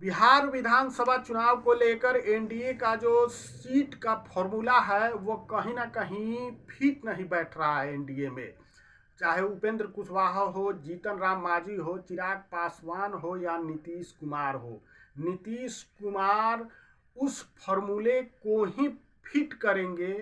बिहार विधानसभा चुनाव को लेकर एनडीए का जो सीट का फॉर्मूला है वो कहीं ना कहीं फिट नहीं बैठ रहा है एनडीए में। चाहे उपेंद्र कुशवाहा हो, जीतन राम मांझी हो, चिराग पासवान हो या नीतीश कुमार हो, नीतीश कुमार उस फॉर्मूले को ही फिट करेंगे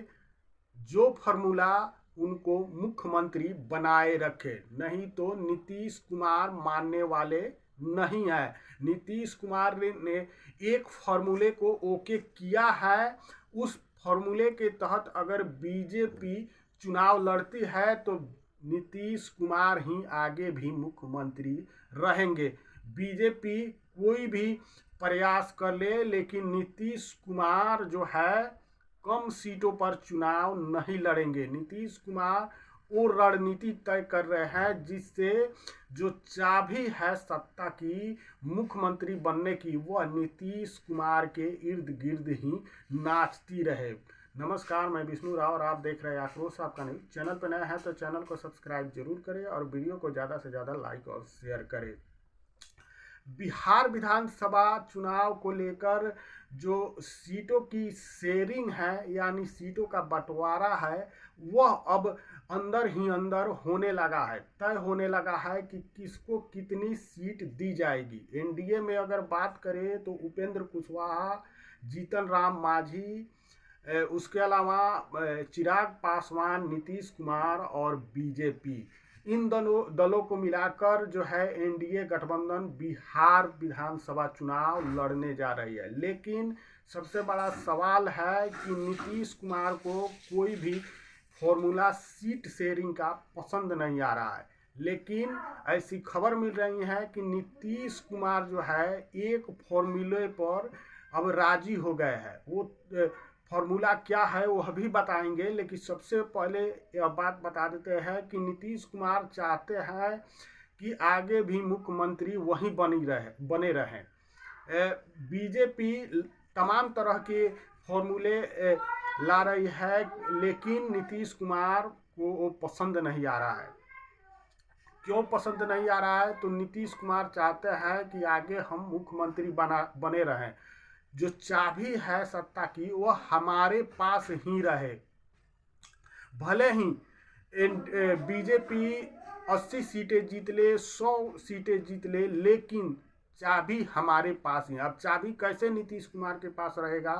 जो फॉर्मूला उनको मुख्यमंत्री बनाए रखे। नहीं तो नीतीश कुमार मानने वाले नहीं है। नीतीश कुमार ने एक फॉर्मूले को ओके किया है। उस फॉर्मूले के तहत अगर बीजेपी चुनाव लड़ती है तो नीतीश कुमार ही आगे भी मुख्यमंत्री रहेंगे। बीजेपी कोई भी प्रयास कर ले, लेकिन नीतीश कुमार जो है कम सीटों पर चुनाव नहीं लड़ेंगे। नीतीश कुमार वो रणनीति तय कर रहे हैं जिससे जो चाबी है सत्ता की, मुख्यमंत्री बनने की, वह नीतीश कुमार के इर्द गिर्द ही नाचती रहे। नमस्कार, मैं विष्णु राव और आप देख रहे हैं आक्रोश आपका न्यूज। चैनल पर नया है तो चैनल को सब्सक्राइब जरूर करें और वीडियो को ज़्यादा से ज़्यादा लाइक और शेयर करें। बिहार विधानसभा चुनाव को लेकर जो सीटों की शेयरिंग है यानी सीटों का बंटवारा है वह अब अंदर ही अंदर होने लगा है, तय होने लगा है कि किसको कितनी सीट दी जाएगी। एनडीए में अगर बात करें तो उपेंद्र कुशवाहा, जीतन राम मांझी, उसके अलावा चिराग पासवान, नीतीश कुमार और बीजेपी, इन दोनों दलों को मिलाकर जो है एनडीए गठबंधन बिहार विधानसभा चुनाव लड़ने जा रही है। लेकिन सबसे बड़ा सवाल है कि नीतीश कुमार को कोई भी फॉर्मूला सीट शेयरिंग का पसंद नहीं आ रहा है। लेकिन ऐसी खबर मिल रही है कि नीतीश कुमार जो है एक फॉर्मूले पर अब राजी हो गए हैं। वो फॉर्मूला क्या है वो अभी बताएंगे, लेकिन सबसे पहले यह बात बता देते हैं कि नीतीश कुमार चाहते हैं कि आगे भी मुख्यमंत्री वही बने रहें। बीजेपी तमाम तरह के फॉर्मूले ला रही है, लेकिन नीतीश कुमार को वो पसंद नहीं आ रहा है। क्यों पसंद नहीं आ रहा है? तो नीतीश कुमार चाहते हैं कि आगे हम मुख्यमंत्री बने रहें। जो चाबी है सत्ता की वो हमारे पास ही रहे। भले ही बीजेपी 80 सीटें जीत ले, 100 सीटें जीत ले, लेकिन चाबी हमारे पास ही। अब चाबी कैसे नीतीश कुमार के पास रहेगा?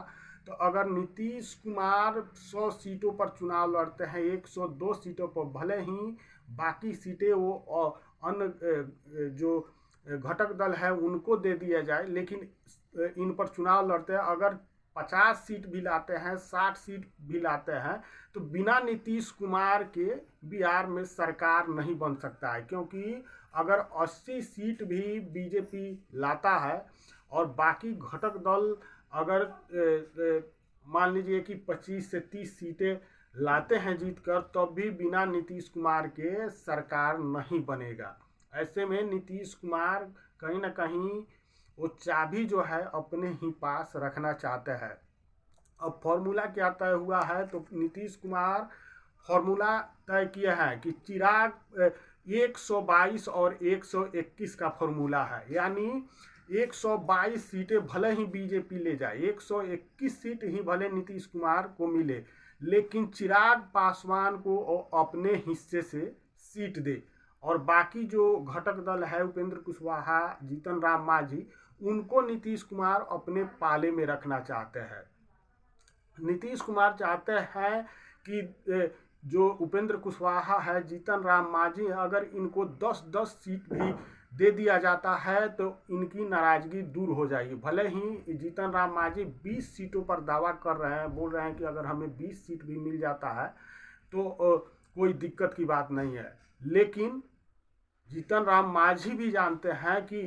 तो अगर नीतीश कुमार 100 सीटों पर चुनाव लड़ते हैं, 102 सीटों पर, भले ही बाकी सीटें वो अन्य जो घटक दल है उनको दे दिया जाए, लेकिन इन पर चुनाव लड़ते हैं। अगर 50 सीट भी लाते हैं, 60 सीट भी लाते हैं, तो बिना नीतीश कुमार के बिहार में सरकार नहीं बन सकता है। क्योंकि अगर 80 सीट भी बीजेपी लाता है और बाकी घटक दल अगर मान लीजिए कि 25 से 30 सीटें लाते हैं जीतकर, तब भी बिना नीतीश कुमार के सरकार नहीं बनेगा। ऐसे में नीतीश कुमार कहीं ना कहीं वो चाबी जो है अपने ही पास रखना चाहते हैं। अब फॉर्मूला क्या तय हुआ है? तो नीतीश कुमार फॉर्मूला तय किए हैं कि चिराग 122 और 121 का फॉर्मूला है, यानी 122 सीटें भले ही बीजेपी ले जाए, 121 सीट ही भले नीतीश कुमार को मिले, लेकिन चिराग पासवान को अपने हिस्से से सीट दे। और बाकी जो घटक दल है, उपेंद्र कुशवाहा, जीतन राम मांझी, उनको नीतीश कुमार अपने पाले में रखना चाहते हैं। नीतीश कुमार चाहते हैं कि जो उपेंद्र कुशवाहा है, जीतन राम मांझी, अगर इनको 10-10 सीट भी दे दिया जाता है तो इनकी नाराजगी दूर हो जाएगी। भले ही जीतन राम मांझी 20 सीटों पर दावा कर रहे हैं, बोल रहे हैं कि अगर हमें 20 सीट भी मिल जाता है तो कोई दिक्कत की बात नहीं है, लेकिन जीतन राम मांझी भी जानते हैं कि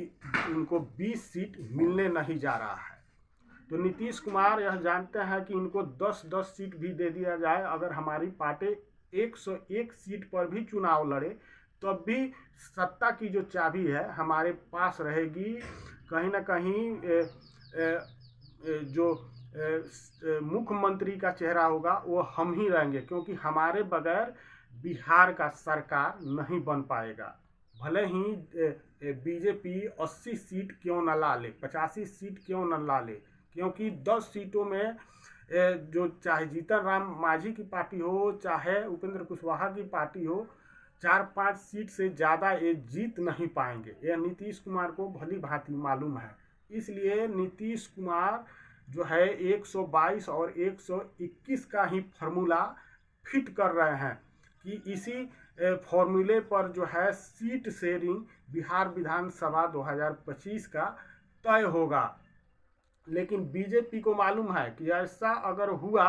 इनको 20 सीट मिलने नहीं जा रहा है। तो नीतीश कुमार यह जानते हैं कि इनको 10-10 सीट भी दे दिया जाए, अगर हमारी पार्टी 101 सीट पर भी चुनाव लड़े तब भी सत्ता की जो चाबी है हमारे पास रहेगी। कहीं ना कहीं जो मुख्यमंत्री का चेहरा होगा वो हम ही रहेंगे, क्योंकि हमारे बगैर बिहार का सरकार नहीं बन पाएगा। भले ही बीजेपी 80 सीट क्यों न ला ले, 85 सीट क्यों न ला ले, क्योंकि 10 सीटों में जो चाहे जीतन राम मांझी की पार्टी हो चाहे उपेंद्र कुशवाहा की पार्टी हो, 4-5 सीट से ज़्यादा ये जीत नहीं पाएंगे। यह नीतीश कुमार को भली भांति मालूम है। इसलिए नीतीश कुमार जो है 122 और 121 का ही फॉर्मूला फिट कर रहे हैं कि इसी फॉर्मूले पर जो है सीट शेयरिंग बिहार विधानसभा 2025 का तय होगा। लेकिन बीजेपी को मालूम है कि ऐसा अगर हुआ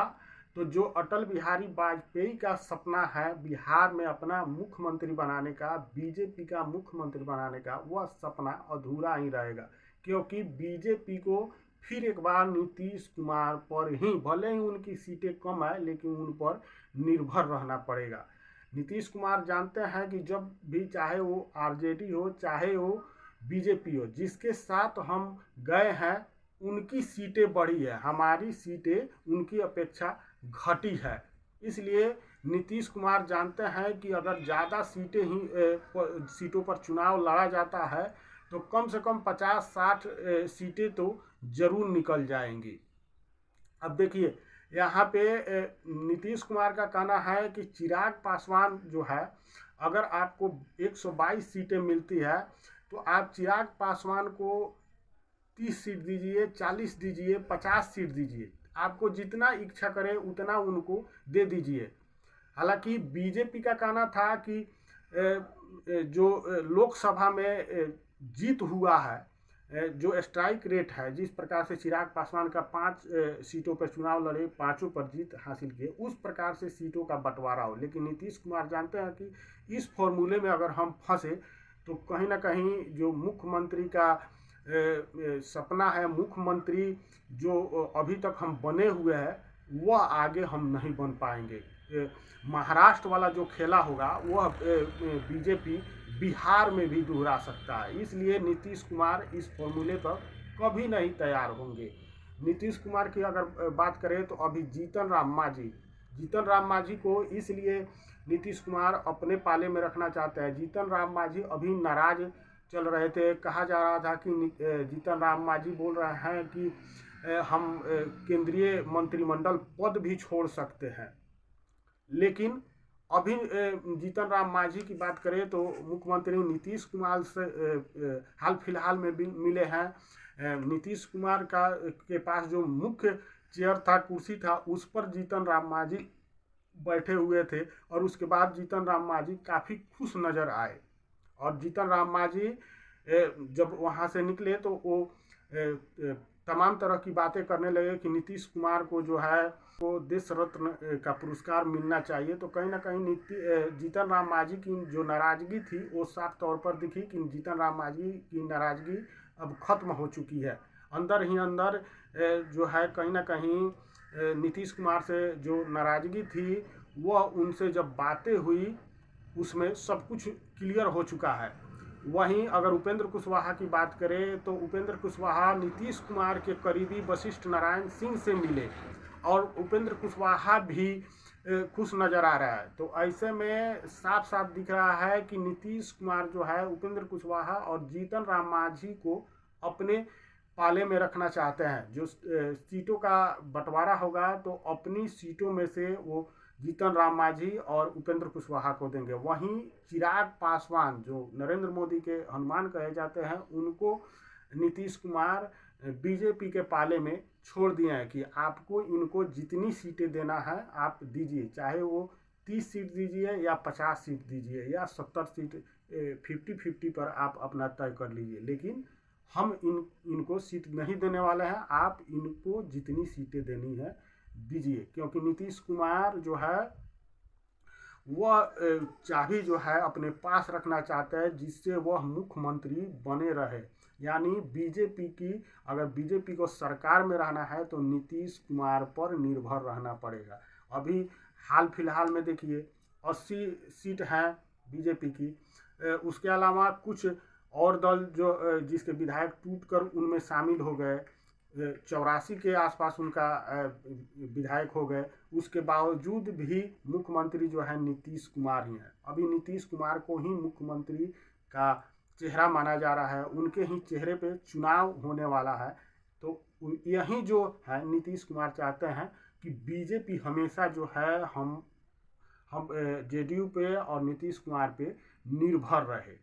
तो जो अटल बिहारी वाजपेयी का सपना है बिहार में अपना मुख्यमंत्री बनाने का, बीजेपी का मुख्यमंत्री बनाने का, वह सपना अधूरा ही रहेगा। क्योंकि बीजेपी को फिर एक बार नीतीश कुमार पर ही, भले ही उनकी सीटें कम है लेकिन उन पर निर्भर रहना पड़ेगा। नीतीश कुमार जानते हैं कि जब भी चाहे वो आरजेडी हो चाहे वो बीजेपी हो, जिसके साथ हम गए हैं उनकी सीटें बढ़ी है, हमारी सीटें उनकी अपेक्षा घटी है। इसलिए नीतीश कुमार जानते हैं कि अगर ज़्यादा सीटों पर चुनाव लड़ा जाता है तो कम से कम 50-60 सीटें तो जरूर निकल जाएंगी। अब देखिए यहाँ पे नीतीश कुमार का कहना है कि चिराग पासवान जो है, अगर आपको 122 सीटें मिलती है तो आप चिराग पासवान को 30 सीट दीजिए, 40 दीजिए, 50 सीट दीजिए, आपको जितना इच्छा करे उतना उनको दे दीजिए। हालांकि बीजेपी का कहना था कि जो लोकसभा में जीत हुआ है, जो स्ट्राइक रेट है, जिस प्रकार से चिराग पासवान का 5 सीटों पर चुनाव लड़े, 5 पर जीत हासिल किए, उस प्रकार से सीटों का बंटवारा हो। लेकिन नीतीश कुमार जानते हैं कि इस फॉर्मूले में अगर हम फंसे तो कहीं ना कहीं जो मुख्यमंत्री का सपना है, मुख्यमंत्री जो अभी तक हम बने हुए हैं, वह आगे हम नहीं बन पाएंगे। महाराष्ट्र वाला जो खेला होगा वह बीजेपी बिहार में भी दोहरा सकता है। इसलिए नीतीश कुमार इस फॉर्मूले पर कभी नहीं तैयार होंगे। नीतीश कुमार की अगर बात करें तो अभी जीतन राम मांझी को इसलिए नीतीश कुमार अपने पाले में रखना चाहते हैं। जीतन राम मांझी अभी नाराज चल रहे थे, कहा जा रहा था कि जीतन राम मांझी बोल रहे हैं कि हम केंद्रीय मंत्रिमंडल पद भी छोड़ सकते हैं। लेकिन अभी जीतन राम मांझी की बात करें तो मुख्यमंत्री नीतीश कुमार से हाल फिलहाल में भी मिले हैं। नीतीश कुमार के पास जो मुख्य चेयर था, कुर्सी था, उस पर जीतन राम मांझी बैठे हुए थे और उसके बाद जीतन राम मांझी काफ़ी खुश नज़र आए। और जीतन राम मांझी जब वहाँ से निकले तो वो तमाम तरह की बातें करने लगे कि नीतीश कुमार को जो है वो देश रत्न का पुरस्कार मिलना चाहिए। तो कहीं ना कहीं जीतन राम मांझी की जो नाराज़गी थी वो साफ तौर पर दिखी कि जीतन राम मांझी की नाराज़गी अब ख़त्म हो चुकी है। अंदर ही अंदर जो है कहीं ना कहीं नीतीश कुमार से जो नाराज़गी थी वह उनसे जब बातें हुई उसमें सब कुछ क्लियर हो चुका है। वहीं अगर उपेंद्र कुशवाहा की बात करें तो उपेंद्र कुशवाहा नीतीश कुमार के करीबी वशिष्ठ नारायण सिंह से मिले और उपेंद्र कुशवाहा भी खुश नज़र आ रहा है। तो ऐसे में साफ साफ दिख रहा है कि नीतीश कुमार जो है उपेंद्र कुशवाहा और जीतन राम मांझी को अपने पाले में रखना चाहते हैं। जो सीटों का बंटवारा होगा तो अपनी सीटों में से वो जीतन राम मांझी और उपेंद्र कुशवाहा को देंगे। वहीं चिराग पासवान जो नरेंद्र मोदी के हनुमान कहे जाते हैं, उनको नीतीश कुमार बीजेपी के पाले में छोड़ दिए हैं कि आपको इनको जितनी सीटें देना है आप दीजिए, चाहे वो 30 सीट दीजिए या 50 सीट दीजिए या 70 सीट 50-50 पर आप अपना तय कर लीजिए, लेकिन हम इनको सीट नहीं देने वाले हैं, आप इनको जितनी सीटें देनी है दीजिए। क्योंकि नीतीश कुमार जो है वह चाबी जो है अपने पास रखना चाहते हैं जिससे वह मुख्यमंत्री बने रहे। यानी अगर बीजेपी को सरकार में रहना है तो नीतीश कुमार पर निर्भर रहना पड़ेगा। अभी हाल फिलहाल में देखिए 80 सीट हैं बीजेपी की, उसके अलावा कुछ और दल जो जिसके विधायक टूटकर उनमें शामिल हो गए, 84 के आसपास उनका विधायक हो गए, उसके बावजूद भी मुख्यमंत्री जो है नीतीश कुमार ही हैं। अभी नीतीश कुमार को ही मुख्यमंत्री का चेहरा माना जा रहा है, उनके ही चेहरे पे चुनाव होने वाला है। तो यही जो है नीतीश कुमार चाहते हैं कि बीजेपी हमेशा जो है हम जेडीयू पे और नीतीश कुमार पे निर्भर रहे,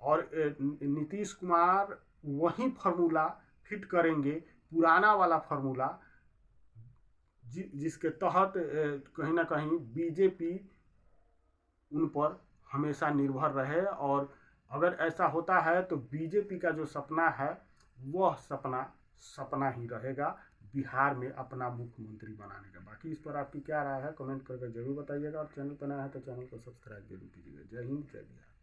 और नीतीश कुमार वही फार्मूला फिट करेंगे, पुराना वाला फार्मूला, जिसके तहत कहीं ना कहीं बीजेपी उन पर हमेशा निर्भर रहे। और अगर ऐसा होता है तो बीजेपी का जो सपना है वह सपना ही रहेगा, बिहार में अपना मुख्यमंत्री बनाने का। बाकी इस पर आपकी क्या राय है कमेंट करके जरूर बताइएगा, और चैनल पर नया है तो चैनल को सब्सक्राइब जरूर कीजिएगा। जय हिंद, जय बिहार।